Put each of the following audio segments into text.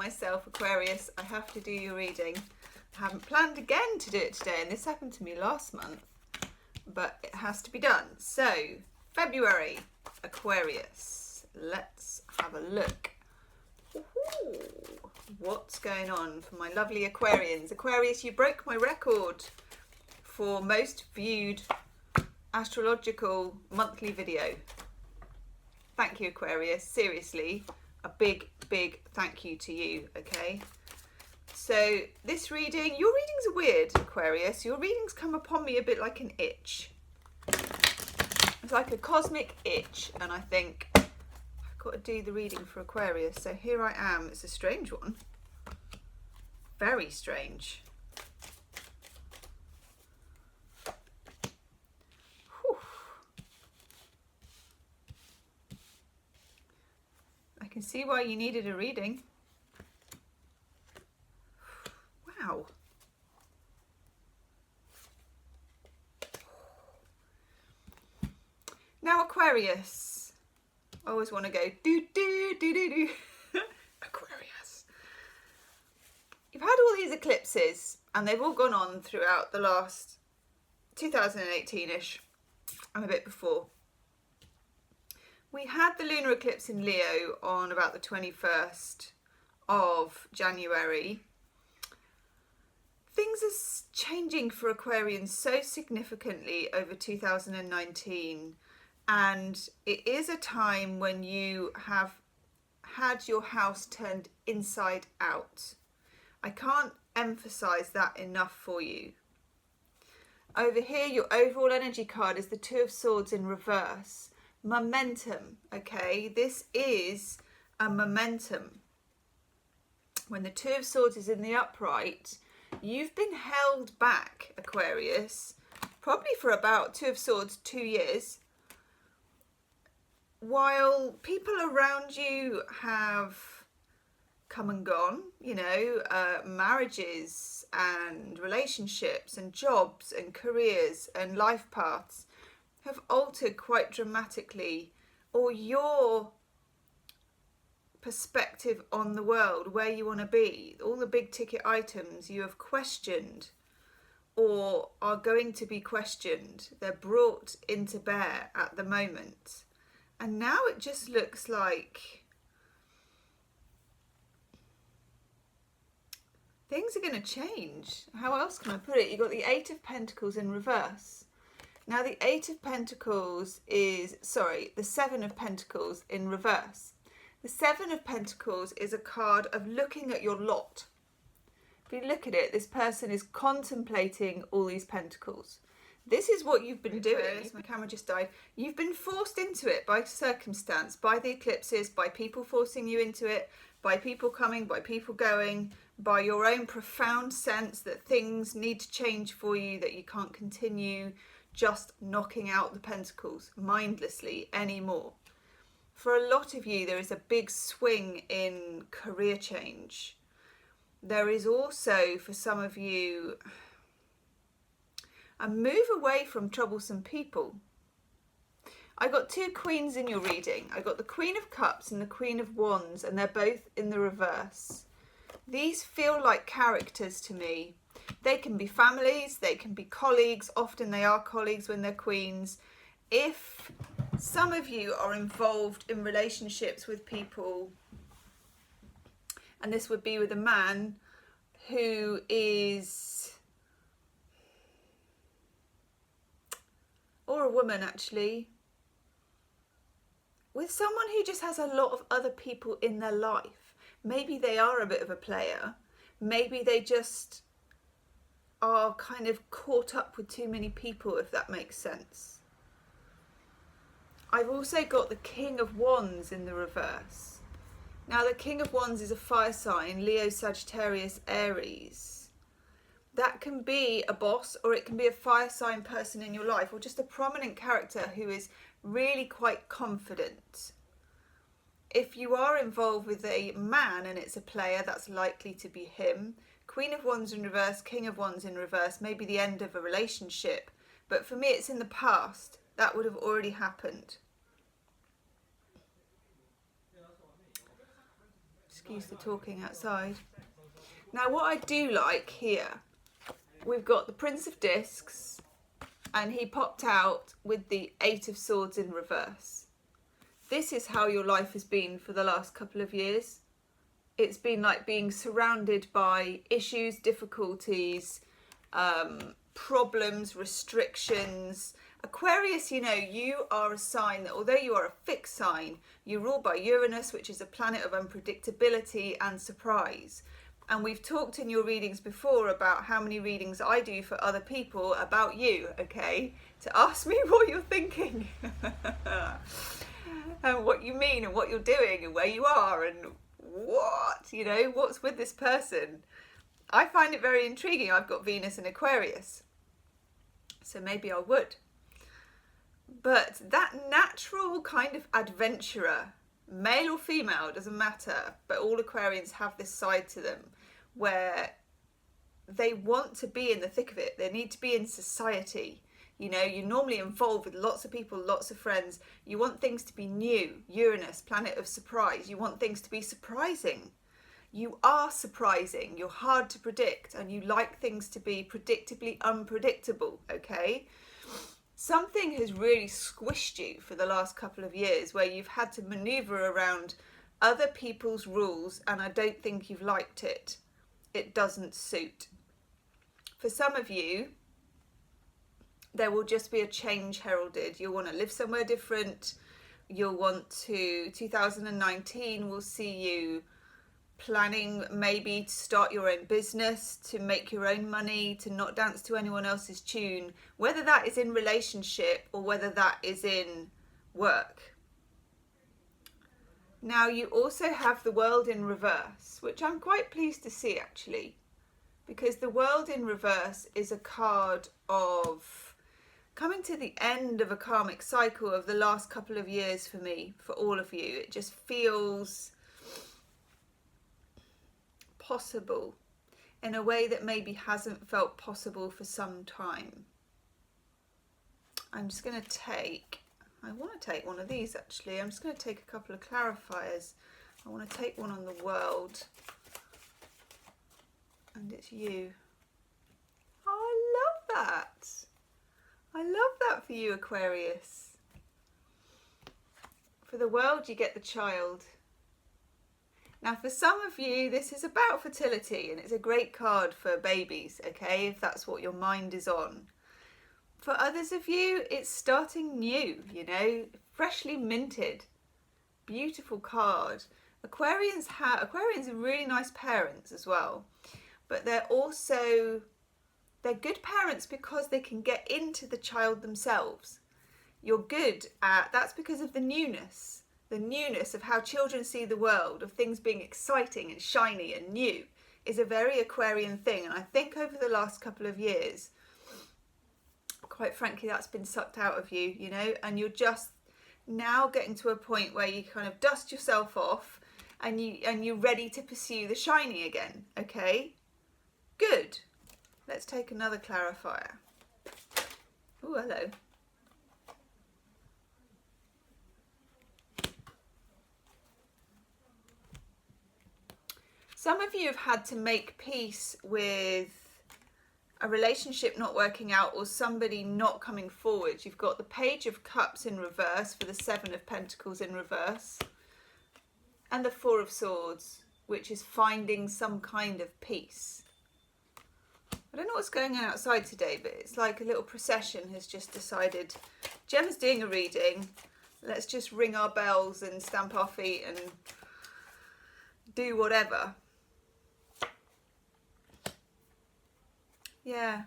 myself, Aquarius, I have to do your reading. I haven't planned again to do it today, and this happened to me last month, but it has to be done. So, February, Aquarius. Let's have a look. Ooh, what's going on for my lovely Aquarians? Aquarius, you broke my record for most viewed astrological monthly video. Thank you, Aquarius. Seriously, a big thank you to you, okay? So this reading, your readings are weird, Aquarius. Your readings come upon me a bit like an itch. It's like a cosmic itch, and I think I've got to do the reading for Aquarius. So here I am. It's a strange one. Very strange. Whew. I can see why you needed a reading. Wow. Now, Aquarius, I always want to go do do do do do. Aquarius. You've had all these eclipses, and they've all gone on throughout the last 2018-ish, and a bit before. We had the lunar eclipse in Leo on about the 21st of January. Things are changing for Aquarians so significantly over 2019, and it is a time when you have had your house turned inside out. I can't emphasize that enough for you. Over here, your overall energy card is the Two of Swords in reverse. Momentum, okay? This is a momentum. When the Two of Swords is in the upright, you've been held back, Aquarius, probably for about Two of Swords, 2 years, while people around you have come and gone, you know, marriages and relationships and jobs and careers and life paths have altered quite dramatically, or your perspective on the world, where you want to be, all the big ticket items you have questioned or are going to be questioned, they're brought into bear at the moment. And now it just looks like things are going to change. How else can I put it? You've got the Eight of Pentacles in reverse. Now the Eight of Pentacles is, the Seven of Pentacles in reverse. The Seven of Pentacles is a card of looking at your lot. If you look at it, this person is contemplating all these pentacles. This is what you've been doing. My camera just died. You've been forced into it by circumstance, by the eclipses, by people forcing you into it, by people coming, by people going, by your own profound sense that things need to change for you, that you can't continue just knocking out the pentacles mindlessly anymore. For a lot of you, there is a big swing in career change. There is also, for some of you, a move away from troublesome people. I got two queens in your reading. I got the Queen of Cups and the Queen of Wands, and they're both in the reverse. These feel like characters to me. They can be families, they can be colleagues. Often they are colleagues when they're queens. If some of you are involved in relationships with people, and this would be with a man who is, or a woman actually, with someone who just has a lot of other people in their life. Maybe they are a bit of a player. Maybe they just are kind of caught up with too many people, if that makes sense. I've also got the King of Wands in the reverse. Now the King of Wands is a fire sign, Leo, Sagittarius, Aries. That can be a boss, or it can be a fire sign person in your life, or just a prominent character who is really quite confident. If you are involved with a man and it's a player, that's likely to be him. Queen of Wands in reverse, King of Wands in reverse, maybe the end of a relationship. But for me, it's in the past. That would have already happened. Just Used to talking outside. Now what I do like here, we've got the Prince of Discs, and he popped out with the Eight of Swords in reverse. This is how your life has been for the last couple of years. It's been like being surrounded by issues, difficulties, problems, restrictions. Aquarius, you know, you are a sign that although you are a fixed sign, you're ruled by Uranus, which is a planet of unpredictability and surprise. And we've talked in your readings before about how many readings I do for other people about you, okay? To ask me what you're thinking and what you mean and what you're doing and where you are and what, you know, what's with this person. I find it very intriguing. I've got Venus in Aquarius, so maybe I would. But that natural kind of adventurer, male or female, doesn't matter, but all Aquarians have this side to them where they want to be in the thick of it. They need to be in society. You know, you're normally involved with lots of people, lots of friends. You want things to be new. Uranus, planet of surprise. You want things to be surprising. You are surprising. You're hard to predict, and you like things to be predictably unpredictable, okay? Something has really squished you for the last couple of years where you've had to maneuver around other people's rules, and I don't think you've liked it. It doesn't suit. For some of you, there will just be a change heralded. You'll want to live somewhere different. You'll want to, 2019 will see you planning maybe to start your own business, to make your own money, to not dance to anyone else's tune, whether that is in relationship or whether that is in work. Now you also have the World in reverse, which I'm quite pleased to see actually, because the World in reverse is a card of coming to the end of a karmic cycle of the last couple of years for me, for all of you. It just feels possible in a way that maybe hasn't felt possible for some time. I'm just going to take, I want to take one of these actually. I'm just going to take a couple of clarifiers. I want to take one on the World, and it's you. Oh, I love that. I love that for you, Aquarius. For the World, you get the Child. Now, for some of you, this is about fertility, and it's a great card for babies, okay, if that's what your mind is on. For others of you, it's starting new, you know, freshly minted. Beautiful card. Aquarians are really nice parents as well, but they're good parents because they can get into the child themselves. You're good at, that's because of the newness of how children see the world, of things being exciting and shiny and new, is a very Aquarian thing. And I think over the last couple of years, quite frankly, that's been sucked out of you, you know, and you're just now getting to a point where you kind of dust yourself off and you're ready to pursue the shiny again, okay? Good. Let's take another clarifier. Oh, hello. Some of you have had to make peace with a relationship not working out or somebody not coming forward. You've got the Page of Cups in reverse for the Seven of Pentacles in reverse, and the Four of Swords, which is finding some kind of peace. I don't know what's going on outside today, but it's like a little procession has just decided, Gem's doing a reading, let's just ring our bells and stamp our feet and do whatever. Yeah.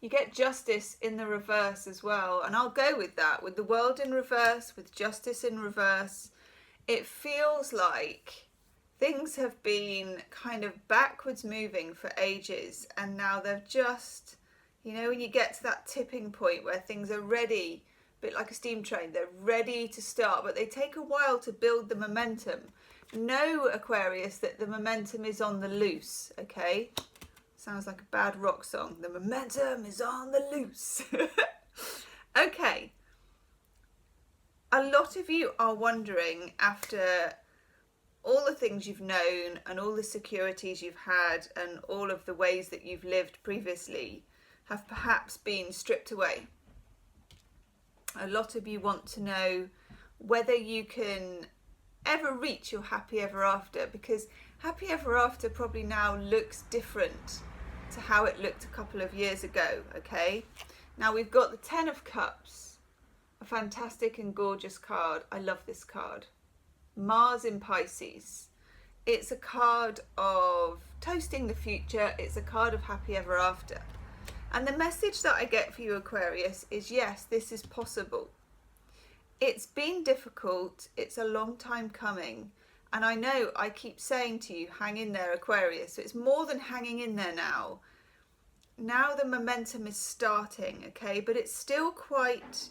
You get Justice in the reverse as well, and I'll go with that, with the World in reverse, with Justice in reverse. It feels like things have been kind of backwards moving for ages, and now they've just, you know, when you get to that tipping point where things are ready, a bit like a steam train, they're ready to start, but they take a while to build the momentum. Know, Aquarius, that the momentum is on the loose, okay? Sounds like a bad rock song. The momentum is on the loose. Okay. A lot of you are wondering, after all things you've known and all the securities you've had and all of the ways that you've lived previously have perhaps been stripped away. A lot of you want to know whether you can ever reach your happy ever after, because happy ever after probably now looks different to how it looked a couple of years ago. Okay, now we've got the 10 of Cups, a fantastic and gorgeous card. I love this card. Mars in Pisces. It's a card of toasting the future. It's a card of happy ever after. And the message that I get for you, Aquarius, is yes, this is possible. It's been difficult. It's a long time coming. And I know I keep saying to you, hang in there, Aquarius. So it's more than hanging in there now. Now the momentum is starting, okay? But it's still quite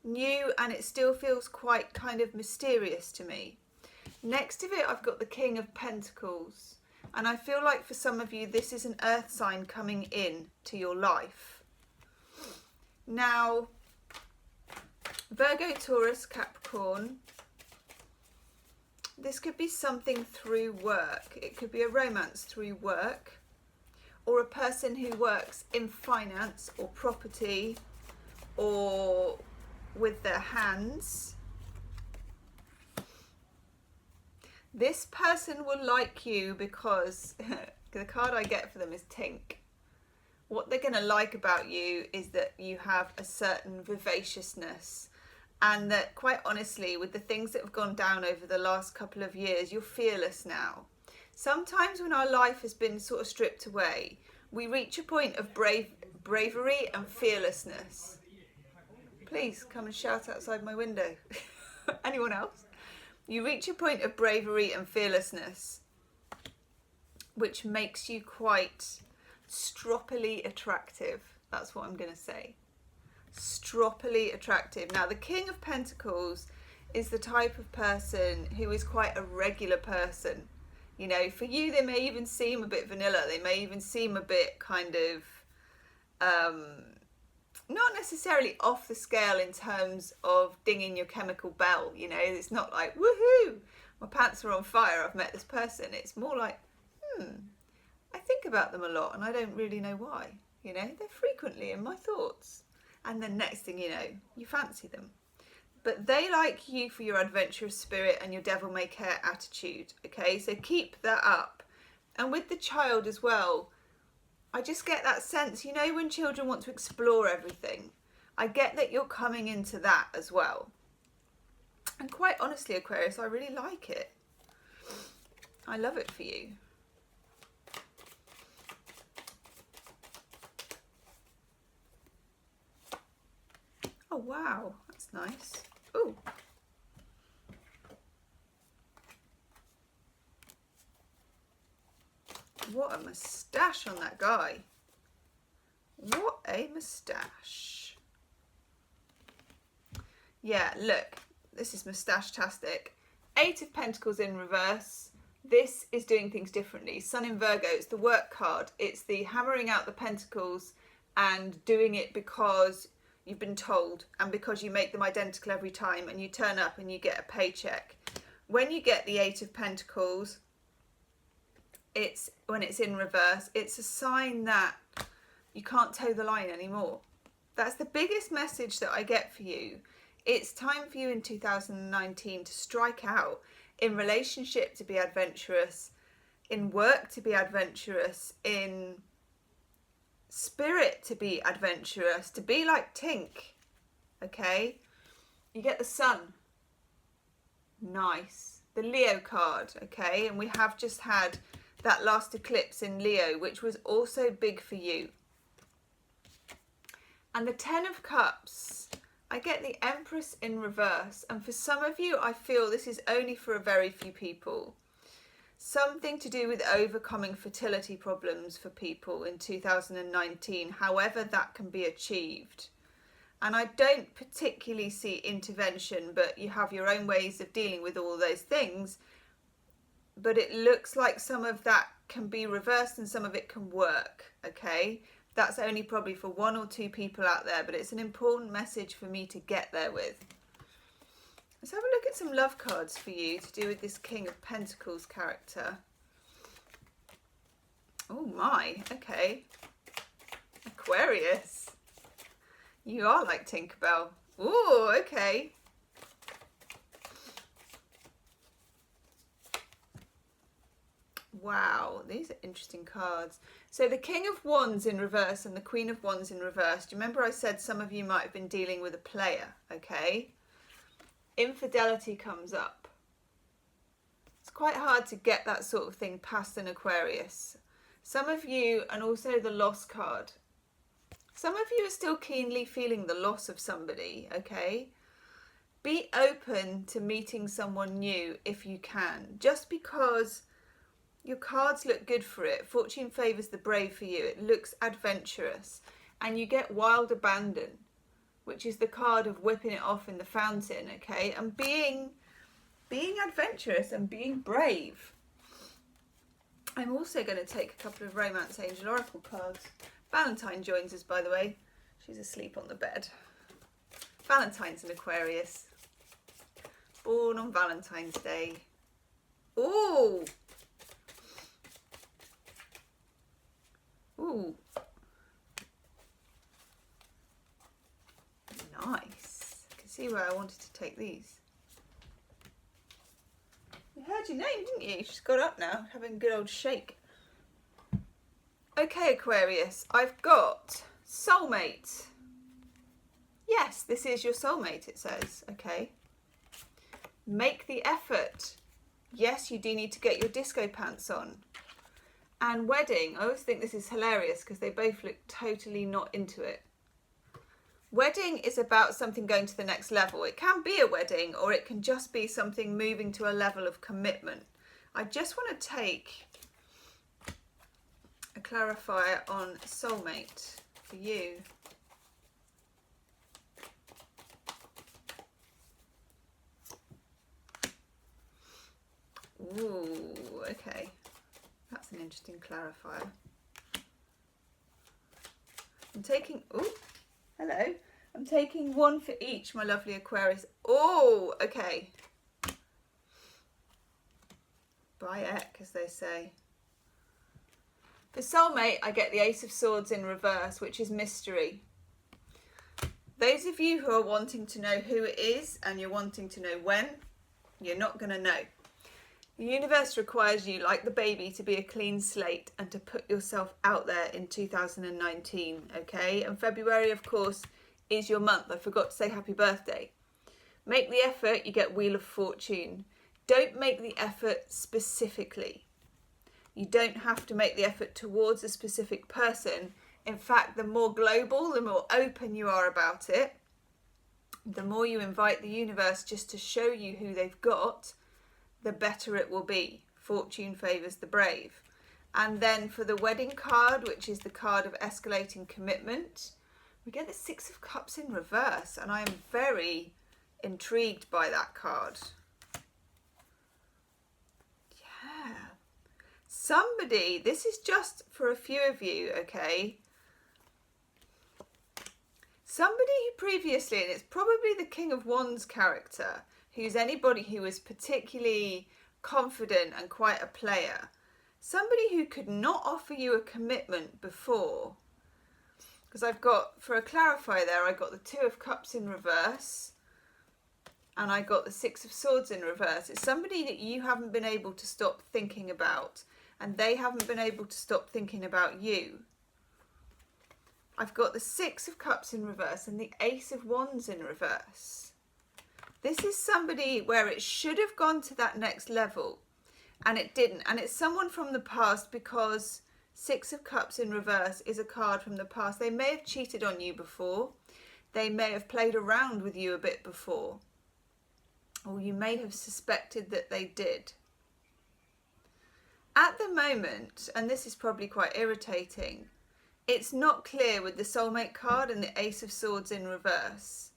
new and it still feels quite kind of mysterious to me. Next to it, I've got the King of Pentacles. And I feel like for some of you, this is an earth sign coming in to your life. Now, Virgo, Taurus, Capricorn. This could be something through work. It could be a romance through work, or a person who works in finance or property or with their hands. This person will like you because the card I get for them is Tink. What they're going to like about you is that you have a certain vivaciousness, and that quite honestly, with the things that have gone down over the last couple of years, you're fearless now. Sometimes when our life has been sort of stripped away, we reach a point of bravery and fearlessness. Please come and shout outside my window. Anyone else? You reach a point of bravery and fearlessness, which makes you quite stroppily attractive. That's what I'm going to say. Stroppily attractive. Now, the King of Pentacles is the type of person who is quite a regular person. You know, for you, they may even seem a bit vanilla. They may even seem a bit kind of, not necessarily off the scale in terms of dinging your chemical bell. You know, it's not like, woohoo, my pants are on fire, I've met this person. It's more like, I think about them a lot and I don't really know why. You know, they're frequently in my thoughts. And then next thing you know, you fancy them. But they like you for your adventurous spirit and your devil may care attitude. Okay, so keep that up. And with the child as well, I just get that sense, you know, when children want to explore everything, I get that you're coming into that as well. And quite honestly, Aquarius, I really like it. I love it for you. Oh, wow, that's nice. Ooh. What a moustache on that guy. What a moustache. Yeah, look, this is moustache-tastic. 8 of Pentacles in reverse. This is doing things differently. Sun in Virgo, it's the work card. It's the hammering out the pentacles and doing it because you've been told and because you make them identical every time and you turn up and you get a paycheck. When you get the 8 of Pentacles, it's when it's in reverse, it's a sign that you can't toe the line anymore. That's the biggest message that I get for you. It's time for you in 2019 to strike out, in relationship to be adventurous, in work to be adventurous, in spirit to be adventurous, to be like Tink. Okay, you get the Sun. Nice. The Leo card. Okay, and we have just had that last eclipse in Leo, which was also big for you. And the 10 of Cups, I get the Empress in reverse. And for some of you, I feel this is only for a very few people. Something to do with overcoming fertility problems for people in 2019, however that can be achieved. And I don't particularly see intervention, but you have your own ways of dealing with all those things. But it looks like some of that can be reversed and some of it can work, okay? That's only probably for 1 or 2 people out there, but it's an important message for me to get there with. Let's have a look at some love cards for you to do with this King of Pentacles character. Oh my, okay. Aquarius. You are like Tinkerbell. Ooh, okay. Wow, these are interesting cards. So the King of Wands in reverse and the Queen of Wands in reverse. Do you remember I said some of you might have been dealing with a player, okay? Infidelity comes up. It's quite hard to get that sort of thing past an Aquarius. Some of you, and also the loss card. Some of you are still keenly feeling the loss of somebody, okay? Be open to meeting someone new if you can. Just because your cards look good for it. Fortune favours the brave for you. It looks adventurous. And you get wild abandon, which is the card of whipping it off in the fountain, okay? And being adventurous and being brave. I'm also going to take a couple of Romance Angel Oracle cards. Valentine joins us, by the way. She's asleep on the bed. Valentine's an Aquarius. Born on Valentine's Day. Ooh! Ooh. Nice. I can see where I wanted to take these. You heard your name, didn't you? She's got up now, having a good old shake. Okay, Aquarius, I've got soulmate. Yes, this is your soulmate, it says. Okay. Make the effort. Yes, you do need to get your disco pants on. And wedding. I always think this is hilarious because they both look totally not into it. Wedding is about something going to the next level. It can be a wedding or it can just be something moving to a level of commitment. I just want to take a clarifier on soulmate for you. Ooh, okay. That's an interesting clarifier. I'm taking, oh, hello. I'm taking one for each, my lovely Aquarius. Oh, okay. By Eck, as they say. For soulmate, I get the Ace of Swords in reverse, which is mystery. Those of you who are wanting to know who it is and you're wanting to know when, you're not going to know. The universe requires you, like the baby, to be a clean slate and to put yourself out there in 2019, okay? And February, of course, is your month. I forgot to say happy birthday. Make the effort, you get Wheel of Fortune. Don't make the effort specifically. You don't have to make the effort towards a specific person. In fact, the more global, the more open you are about it, the more you invite the universe just to show you who they've got, the better it will be. Fortune favours the brave. And then for the wedding card, which is the card of escalating commitment, we get the Six of Cups in reverse, and I am very intrigued by that card. Yeah. Somebody, this is just for a few of you, okay? Somebody who previously, and it's probably the King of Wands character, who's anybody who was particularly confident and quite a player. Somebody who could not offer you a commitment before. Because I've got, for a clarifier there, I got the Two of Cups in reverse. And I got the Six of Swords in reverse. It's somebody that you haven't been able to stop thinking about. And they haven't been able to stop thinking about you. I've got the Six of Cups in reverse and the Ace of Wands in reverse. This is somebody where it should have gone to that next level and it didn't. And it's someone from the past because Six of Cups in reverse is a card from the past. They may have cheated on you before. They may have played around with you a bit before. Or you may have suspected that they did. At the moment, and this is probably quite irritating, it's not clear with the soulmate card and the Ace of Swords in reverse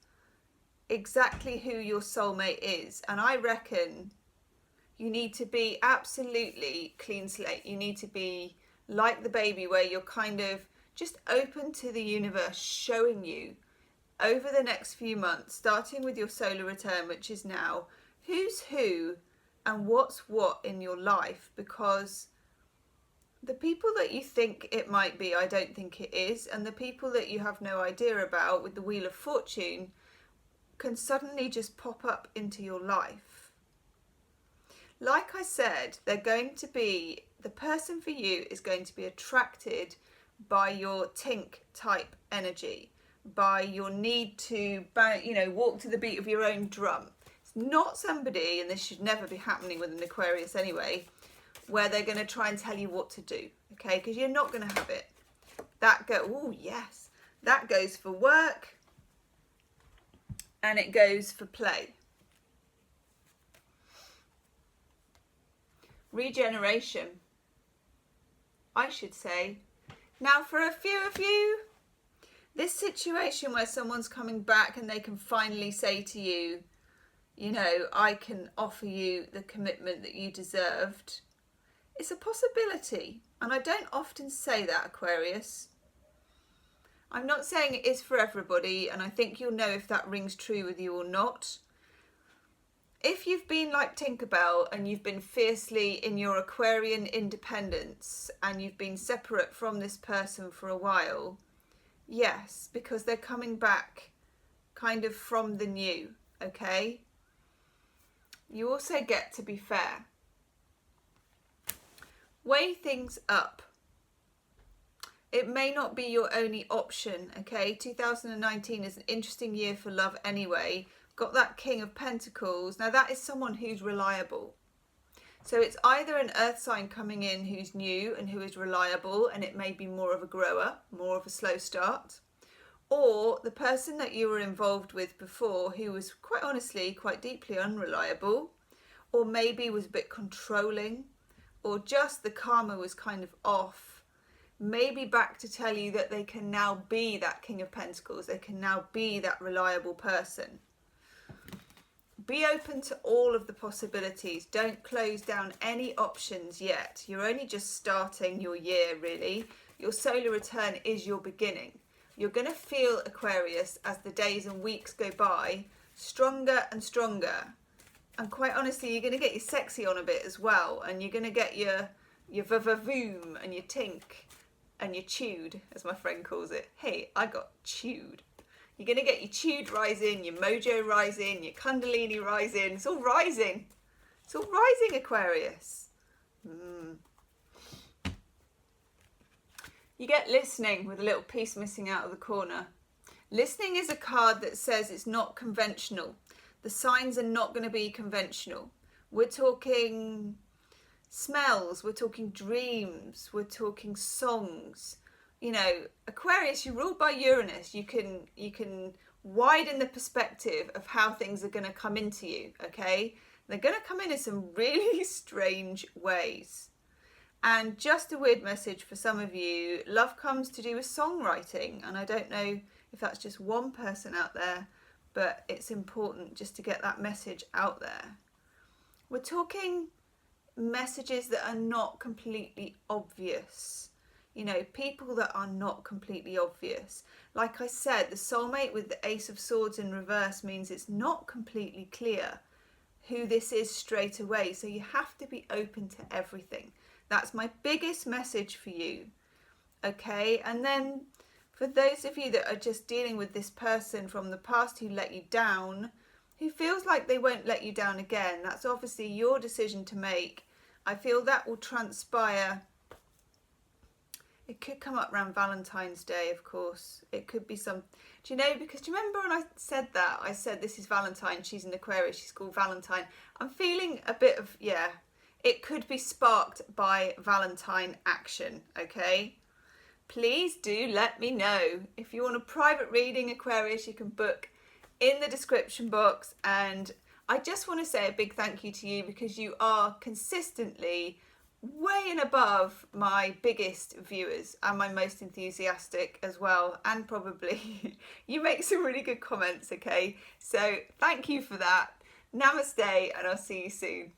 exactly who your soulmate is. And I reckon you need to be absolutely clean slate. You need to be like the baby where you're kind of just open to the universe showing you over the next few months, starting with your solar return, which is now, who's who and what's what in your life, because the people that you think it might be, I don't think it is, and the people that you have no idea about with the Wheel of Fortune can suddenly just pop up into your life. Like I said, they're going to be, the person for you is going to be attracted by your tink type energy, by your need to, walk to the beat of your own drum. It's not somebody, and this should never be happening with an Aquarius anyway, where they're going to try and tell you what to do, okay? Because you're not going to have it. That goes for work, and it goes for play. Regeneration, I should say. Now, for a few of you, this situation where someone's coming back and they can finally say to you, I can offer you the commitment that you deserved, it's a possibility. And I don't often say that, Aquarius. I'm not saying it is for everybody, and I think you'll know if that rings true with you or not. If you've been like Tinkerbell and you've been fiercely in your Aquarian independence and you've been separate from this person for a while, yes, because they're coming back kind of from the new, okay? You also get to be fair. Weigh things up. It may not be your only option, okay? 2019 is an interesting year for love anyway. Got that King of Pentacles. Now that is someone who's reliable. So it's either an earth sign coming in who's new and who is reliable, and it may be more of a grower, more of a slow start, or the person that you were involved with before who was quite honestly quite deeply unreliable, or maybe was a bit controlling, or just the karma was kind of off, maybe back to tell you that they can now be that King of Pentacles, they can now be that reliable person. Be open to all of the possibilities. Don't close down any options yet. You're only just starting your year, really. Your solar return is your beginning. You're going to feel, Aquarius, as the days and weeks go by, stronger and stronger. And quite honestly, you're going to get your sexy on a bit as well. And you're going to get your va-va-voom and your tink and your chewed, as my friend calls it. Hey, I got chewed. You're going to get your chewed rising, your mojo rising, your kundalini rising. It's all rising. It's all rising, Aquarius. You get listening with a little piece missing out of the corner. Listening is a card that says it's not conventional. The signs are not going to be conventional. We're talking smells, we're talking dreams, we're talking songs. Aquarius, you're ruled by Uranus. You can widen the perspective of how things are going to come into you, okay? They're going to come in some really strange ways. And just a weird message for some of you, love comes to do with songwriting. And I don't know if that's just one person out there, but it's important just to get that message out there. We're talking messages that are not completely obvious. People that are not completely obvious. Like I said, the soulmate with the Ace of Swords in reverse means it's not completely clear who this is straight away. So you have to be open to everything. That's my biggest message for you. Okay, and then for those of you that are just dealing with this person from the past who let you down, who feels like they won't let you down again, that's obviously your decision to make. I feel that will transpire. It could come up around Valentine's Day, of course. It could be some... Do you remember when I said that? I said this is Valentine, she's an Aquarius, she's called Valentine. I'm feeling a bit of, it could be sparked by Valentine action, okay? Please do let me know. If you want a private reading, Aquarius, you can book in the description box. And I just want to say a big thank you to you because you are consistently way and above my biggest viewers and my most enthusiastic as well, and probably you make some really good comments, okay? So thank you for that. Namaste, and I'll see you soon.